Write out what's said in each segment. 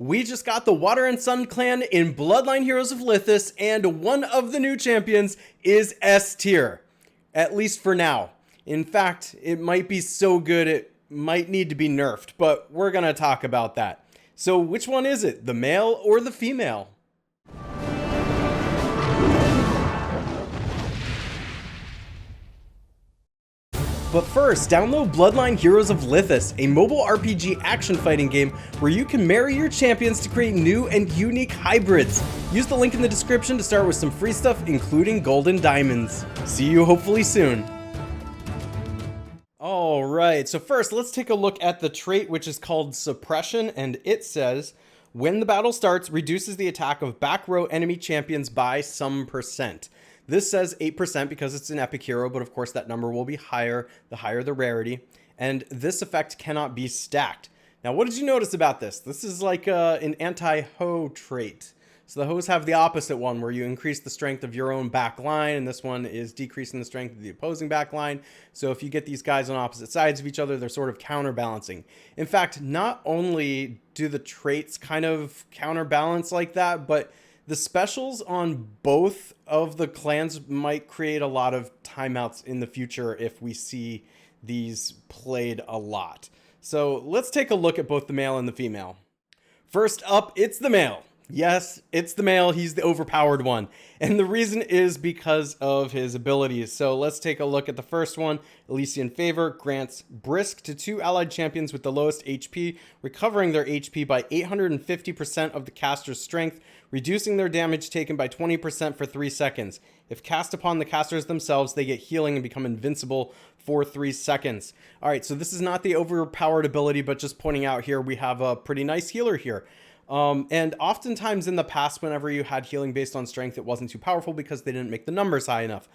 We just got the Water and Sun clan in Bloodline Heroes of Lithis, and one of the new champions is S tier. At least for now. In fact, it might be so good it might need to be nerfed, but we're gonna talk about that. So which one is it, the male or the female? But first, download Bloodline Heroes of Lithis, a mobile RPG action fighting game where you can marry your champions to create new and unique hybrids. Use the link in the description to start with some free stuff, including gold and diamonds. See you hopefully soon. Alright, so first let's take a look at the trait which is called suppression, and it says, when the battle starts, reduces the attack of back row enemy champions by some percent. This says 8% because it's an epic hero, but of course that number will be higher, the higher the rarity. And this effect cannot be stacked. Now, what did you notice about this? This is like an anti-hoe trait. So the hoes have the opposite one where you increase the strength of your own back line, and this one is decreasing the strength of the opposing back line. So if you get these guys on opposite sides of each other, they're sort of counterbalancing. In fact, not only do the traits kind of counterbalance like that, but the specials on both of the clans might create a lot of timeouts in the future if we see these played a lot. So let's take a look at both the male and the female. First up, it's the male. Yes, it's the male. He's the overpowered one. And the reason is because of his abilities. So let's take a look at the first one. Elysian Favor grants Brisk to 2 allied champions with the lowest HP, recovering their HP by 850% of the caster's strength, reducing their damage taken by 20% for 3 seconds. If cast upon the casters themselves, they get healing and become invincible for 3 seconds. All right, so this is not the overpowered ability, but just pointing out here, we have a pretty nice healer here. And oftentimes in the past, whenever you had healing based on strength, it wasn't too powerful because they didn't make the numbers high enough.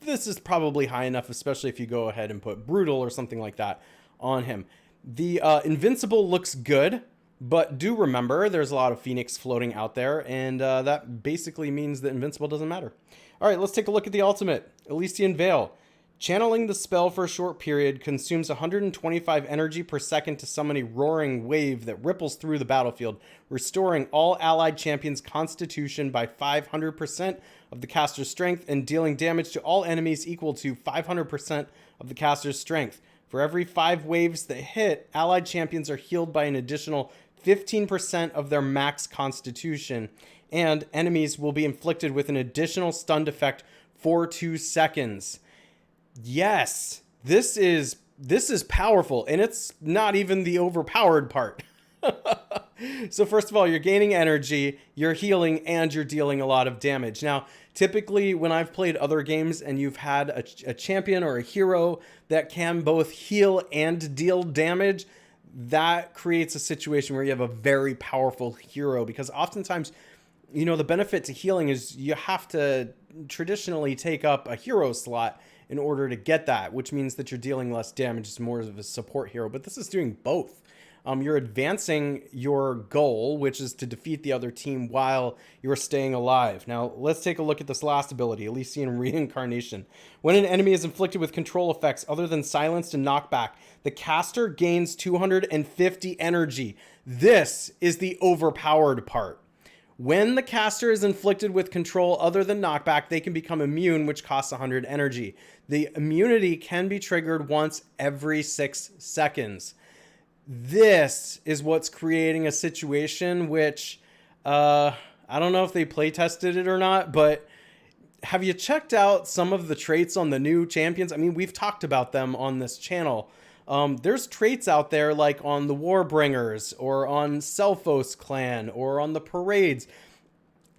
This is probably high enough, especially if you go ahead and put brutal or something like that on him. The invincible looks good, but do remember there's a lot of Phoenix floating out there, and that basically means that invincible doesn't matter. All right, let's take a look at the ultimate. Elysian Veil. Channeling the spell for a short period consumes 125 energy per second to summon a roaring wave that ripples through the battlefield, restoring all allied champions' constitution by 500% of the caster's strength and dealing damage to all enemies equal to 500% of the caster's strength. For every 5 waves that hit, allied champions are healed by an additional 15% of their max constitution, and enemies will be inflicted with an additional stunned effect for 2 seconds. Yes, this is powerful, and it's not even the overpowered part. So first of all, you're gaining energy, you're healing, and you're dealing a lot of damage. Now, typically when I've played other games and you've had a champion or a hero that can both heal and deal damage, that creates a situation where you have a very powerful hero, because oftentimes, you know, the benefit to healing is you have to traditionally take up a hero slot in order to get that, which means that you're dealing less damage. It's more of a support hero, but this is doing both. You're advancing your goal, which is to defeat the other team while you're staying alive. Now, let's take a look at this last ability, Elysian Reincarnation. When an enemy is inflicted with control effects other than silenced and knockback, the caster gains 250 energy. This is the overpowered part. When the caster is inflicted with control other than knockback, they can become immune, which costs 100 energy. The immunity can be triggered once every 6 seconds. This is what's creating a situation which, I don't know if they play tested it or not, but have you checked out some of the traits on the new champions? I mean, we've talked about them on this channel. There's traits out there like on the Warbringers or on Selphos clan or on the Parades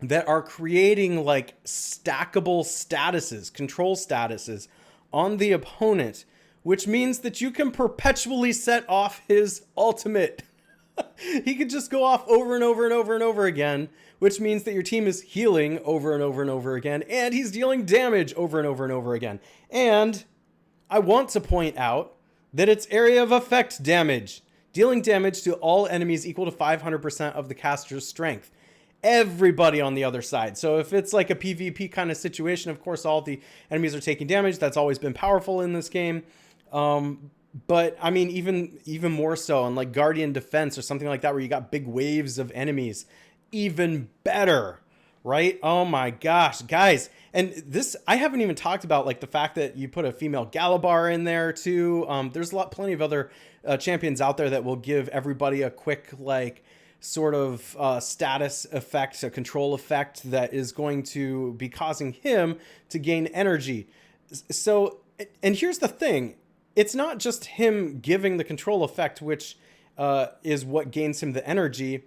that are creating like stackable statuses, control statuses on the opponent, which means that you can perpetually set off his ultimate. He could just go off over and over and over and over again, which means that your team is healing over and over and over again, and he's dealing damage over and over and over again. And I want to point out that it's area of effect damage, dealing damage to all enemies equal to 500% of the caster's strength. Everybody on the other side. So if it's like a PvP kind of situation, of course, all the enemies are taking damage. That's always been powerful in this game. But I mean, even more so on like Guardian Defense or something like that, where you got big waves of enemies, even better, right? Oh my gosh, guys! And this, I haven't even talked about like the fact that you put a female Galabar in there too. There's plenty of other champions out there that will give everybody a quick like sort of status effect, a control effect that is going to be causing him to gain energy. So, and here's the thing, it's not just him giving the control effect, which is what gains him the energy.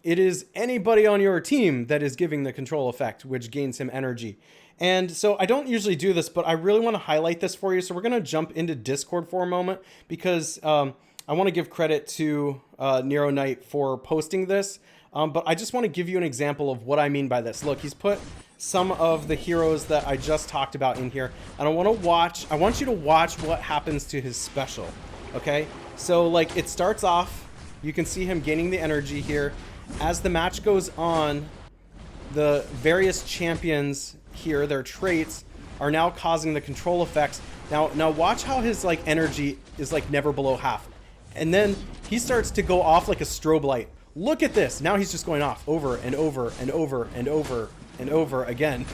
It is anybody on your team that is giving the control effect, which gains him energy. And so I don't usually do this, but I really want to highlight this for you. So we're going to jump into Discord for a moment because I want to give credit to Nero Knight for posting this. But I just want to give you an example of what I mean by this. Look, he's put some of the heroes that I just talked about in here. And I want you to watch what happens to his special. Okay? So like it starts off, you can see him gaining the energy here. As the match goes on, the various champions here, their traits, are now causing the control effects. Now watch how his like energy is like never below half. And then he starts to go off like a strobe light. Look at this. Now he's just going off over and over and over and over and over again.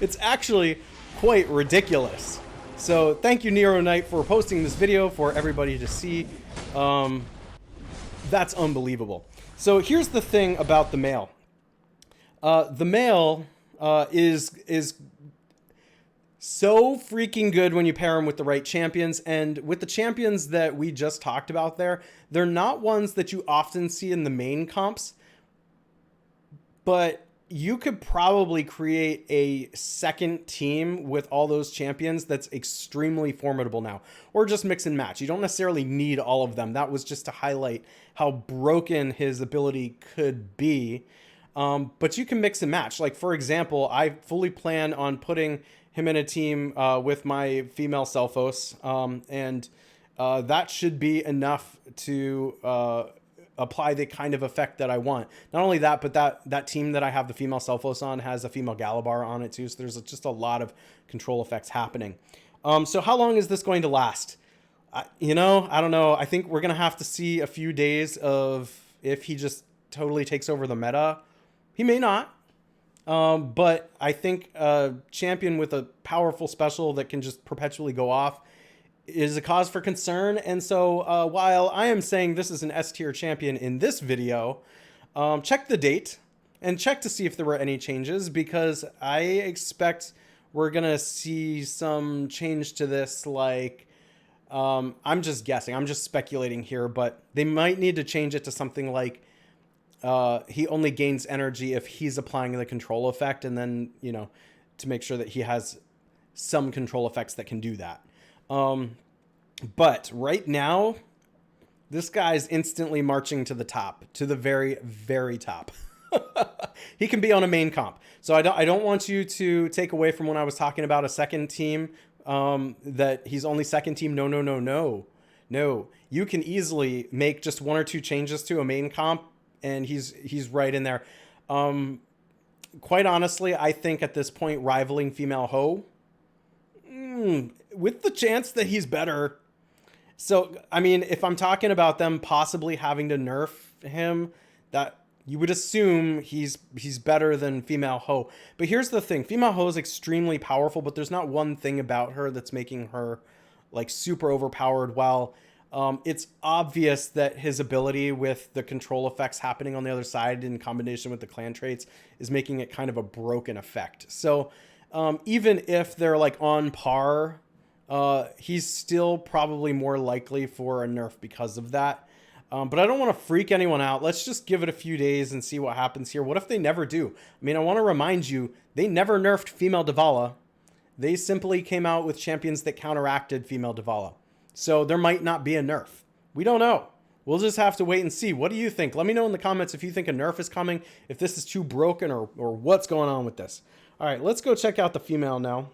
It's actually quite ridiculous. So thank you, Nero Knight, for posting this video for everybody to see. That's unbelievable. So here's the thing about the male. The male is so freaking good when you pair him with the right champions. And with the champions that we just talked about there, they're not ones that you often see in the main comps. But you could probably create a second team with all those champions that's extremely formidable now. Or just mix and match. You don't necessarily need all of them. That was just to highlight how broken his ability could be. But you can mix and match. Like, for example, I fully plan on putting him in a team with my female Selphos. And that should be enough to apply the kind of effect that I want. Not only that, but that team that I have the female Selphos on has a female Galabar on it too. So there's just a lot of control effects happening. So how long is this going to last? I don't know. I think we're going to have to see a few days of if he just totally takes over the meta. He may not. But I think a champion with a powerful special that can just perpetually go off is a cause for concern. And so while I am saying this is an S tier champion in this video, check the date and check to see if there were any changes, because I expect we're going to see some change to this. Like, I'm just guessing, I'm just speculating here, but they might need to change it to something like he only gains energy if he's applying the control effect, and then, to make sure that he has some control effects that can do that. But right now, this guy's instantly marching to the top, to the very, very top. He can be on a main comp. So I don't want you to take away from when I was talking about a second team, that he's only second team. No. You can easily make just one or two changes to a main comp, and he's right in there. Quite honestly, I think at this point, rivaling female Ho, with the chance that he's better. So, I mean, if I'm talking about them possibly having to nerf him, that you would assume he's better than female Ho. But here's the thing. Female Ho is extremely powerful, but there's not one thing about her that's making her like super overpowered. While it's obvious that his ability with the control effects happening on the other side in combination with the clan traits is making it kind of a broken effect. So even if they're like on par, he's still probably more likely for a nerf because of that. But I don't want to freak anyone out. Let's just give it a few days and see what happens here. What if they never do? I mean, I want to remind you, they never nerfed female Davala. They simply came out with champions that counteracted female Davala. So there might not be a nerf. We don't know. We'll just have to wait and see. What do you think? Let me know in the comments if you think a nerf is coming, if this is too broken, or what's going on with this. All right, let's go check out the female now.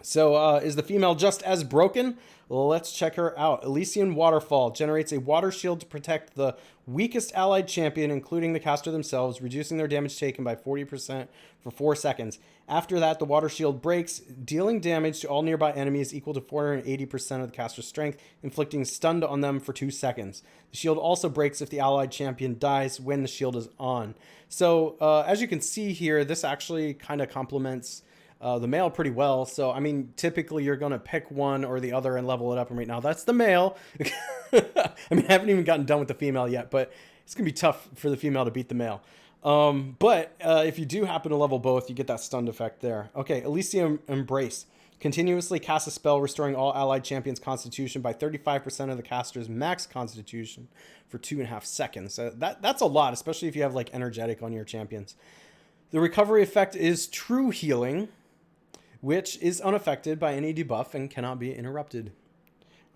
So is the female just as broken? Well, let's check her out. Elysian Waterfall generates a water shield to protect the weakest allied champion, including the caster themselves, reducing their damage taken by 40% for 4 seconds. After that, the water shield breaks, dealing damage to all nearby enemies equal to 480% of the caster's strength, inflicting stun on them for 2 seconds. The shield also breaks if the allied champion dies when the shield is on. So as you can see here, this actually kind of complements the male pretty well. So, I mean, typically you're going to pick one or the other and level it up. And right now that's the male. I mean, I haven't even gotten done with the female yet, but it's going to be tough for the female to beat the male. But if you do happen to level both, you get that stunned effect there. Okay, Elysium Embrace. Continuously cast a spell restoring all allied champions' constitution by 35% of the caster's max constitution for 2.5 seconds. So that's a lot, especially if you have like energetic on your champions. The recovery effect is true healing, which is unaffected by any debuff and cannot be interrupted.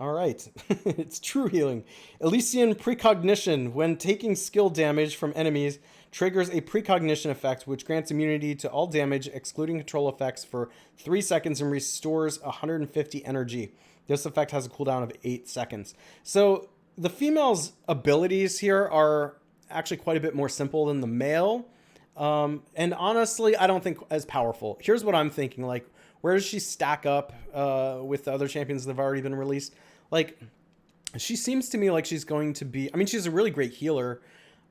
All right, it's true healing. Elysian Precognition. When taking skill damage from enemies, triggers a precognition effect, which grants immunity to all damage, excluding control effects, for 3 seconds and restores 150 energy. This effect has a cooldown of 8 seconds. So the female's abilities here are actually quite a bit more simple than the male. And honestly, I don't think as powerful. Here's what I'm thinking. Like, where does she stack up with the other champions that have already been released? Like, she seems to me like she's going to be... I mean, she's a really great healer.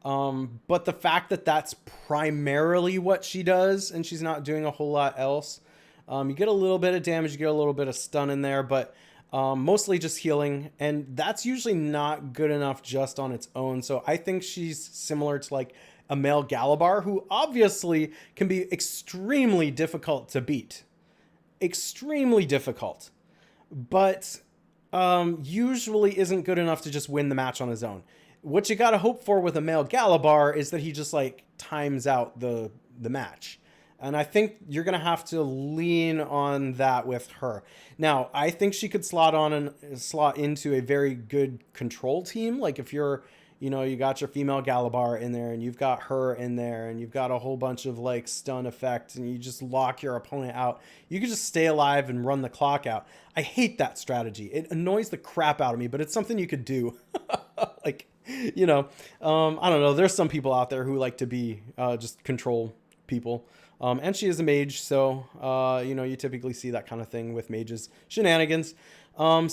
But the fact that that's primarily what she does and she's not doing a whole lot else, you get a little bit of damage, you get a little bit of stun in there, but mostly just healing. And that's usually not good enough just on its own. So I think she's similar to like a male Galabar, who obviously can be extremely difficult to beat. Extremely difficult. But usually isn't good enough to just win the match on his own. What you got to hope for with a male Galabar is that he just like times out the match. And I think you're going to have to lean on that with her. Now, I think she could slot into a very good control team. Like if you're, you know, you got your female Galabar in there and you've got her in there and you've got a whole bunch of like stun effect and you just lock your opponent out. You could just stay alive and run the clock out. I hate that strategy. It annoys the crap out of me, but it's something you could do. Like, you know, I don't know. There's some people out there who like to be just control people. And she is a mage, so, you know, you typically see that kind of thing with mages shenanigans. Yeah,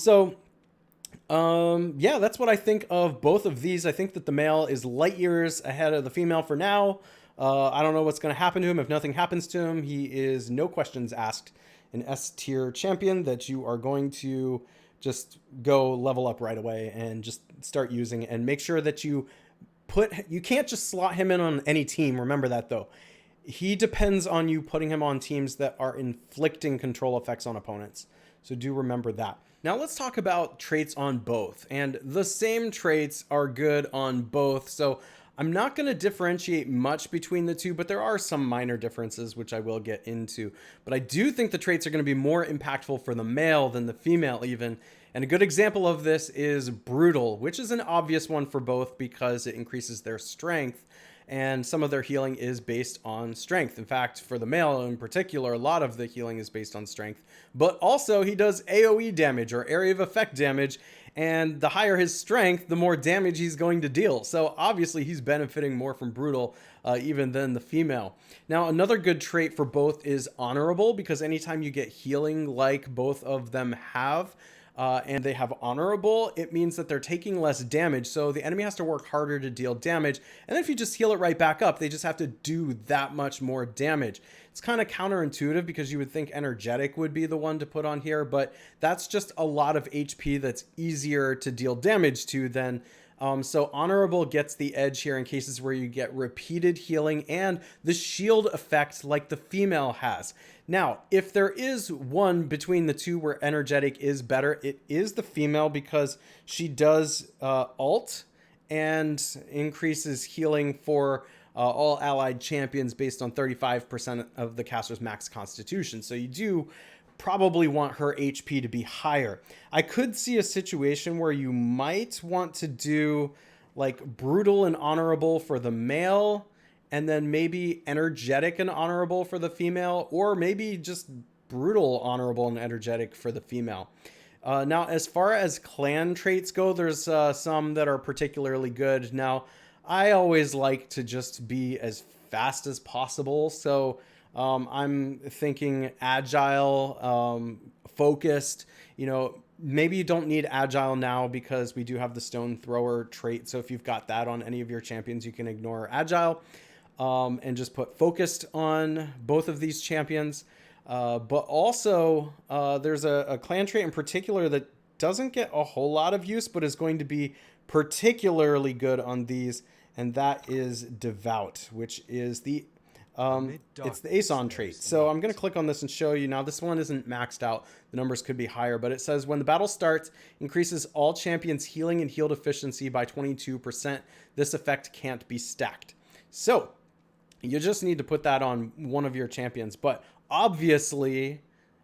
that's what I think of both of these. I think that the male is light years ahead of the female for now. I don't know what's going to happen to him. If nothing happens to him, he is no questions asked an S tier champion that you are going to just go level up right away and just start using, and make sure that you can't just slot him in on any team. Remember that though. He depends on you putting him on teams that are inflicting control effects on opponents. So do remember that. Now let's talk about traits on both. And the same traits are good on both. So I'm not going to differentiate much between the two, but there are some minor differences, which I will get into. But I do think the traits are going to be more impactful for the male than the female even. And a good example of this is Brutal, which is an obvious one for both because it increases their strength. And some of their healing is based on strength. In fact, for the male in particular, a lot of the healing is based on strength. But also, he does AoE damage, or area of effect damage, and the higher his strength, the more damage he's going to deal. So obviously, he's benefiting more from Brutal even than the female. Now, another good trait for both is Honorable, because anytime you get healing like both of them have, and they have Honorable, it means that they're taking less damage, so the enemy has to work harder to deal damage, and then if you just heal it right back up, they just have to do that much more damage. It's kind of counterintuitive because you would think Energetic would be the one to put on here, but that's just a lot of HP that's easier to deal damage to than... So Honorable gets the edge here in cases where you get repeated healing and the shield effect like the female has. Now, if there is one between the two where Energetic is better, it is the female because she does ult and increases healing for all allied champions based on 35% of the caster's max constitution. So you do probably want her HP to be higher. I could see a situation where you might want to do like Brutal and Honorable for the male, and then maybe Energetic and Honorable for the female, or maybe just brutal, honorable, and energetic for the female. Now, as far as clan traits go, there's some that are particularly good. Now, I always like to just be as fast as possible. So I'm thinking agile, focused. You know, maybe you don't need agile now because we do have the stone thrower trait. So if you've got that on any of your champions, you can ignore agile and just put focused on both of these champions. But also there's a clan trait in particular that doesn't get a whole lot of use, but is going to be particularly good on these. And that is devout, which is the it's the Aeson trait. So I'm going to click on this and show you. Now, this one isn't maxed out. The numbers could be higher, but it says when the battle starts, increases all champions' healing and healed efficiency by 22%. This effect can't be stacked. So you just need to put that on one of your champions. But obviously,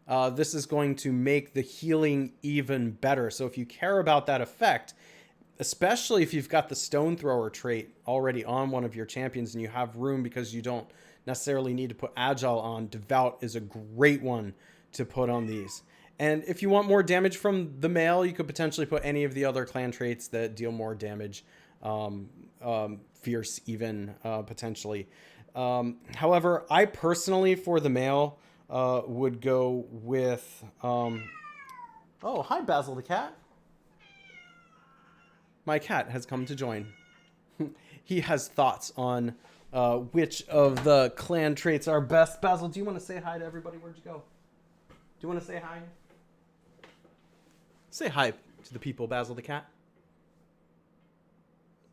this is going to make the healing even better. So if you care about that effect, especially if you've got the stone thrower trait already on one of your champions and you have room because you don't necessarily need to put agile on, devout is a great one to put on these. And if you want more damage from the male, you could potentially put any of the other clan traits that deal more damage, fierce even, potentially. However, I personally, for the male, would go with oh, hi Basil the cat. My cat has come to join. He has thoughts on which of the clan traits are best. Basil, do you want to say hi to everybody? Where'd you go? Do you want to say hi? Say hi to the people, Basil the cat.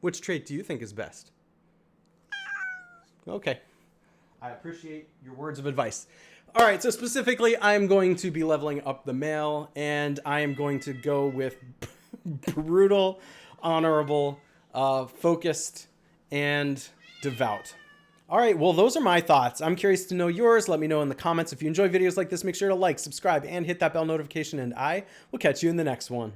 Which trait do you think is best? Okay. I appreciate your words of advice. All right, so specifically, I'm going to be leveling up the male, and I am going to go with brutal, honorable, focused, and devout. All right, well, those are my thoughts. I'm curious to know yours. Let me know in the comments. If you enjoy videos like this, make sure to like, subscribe, and hit that bell notification, and I will catch you in the next one.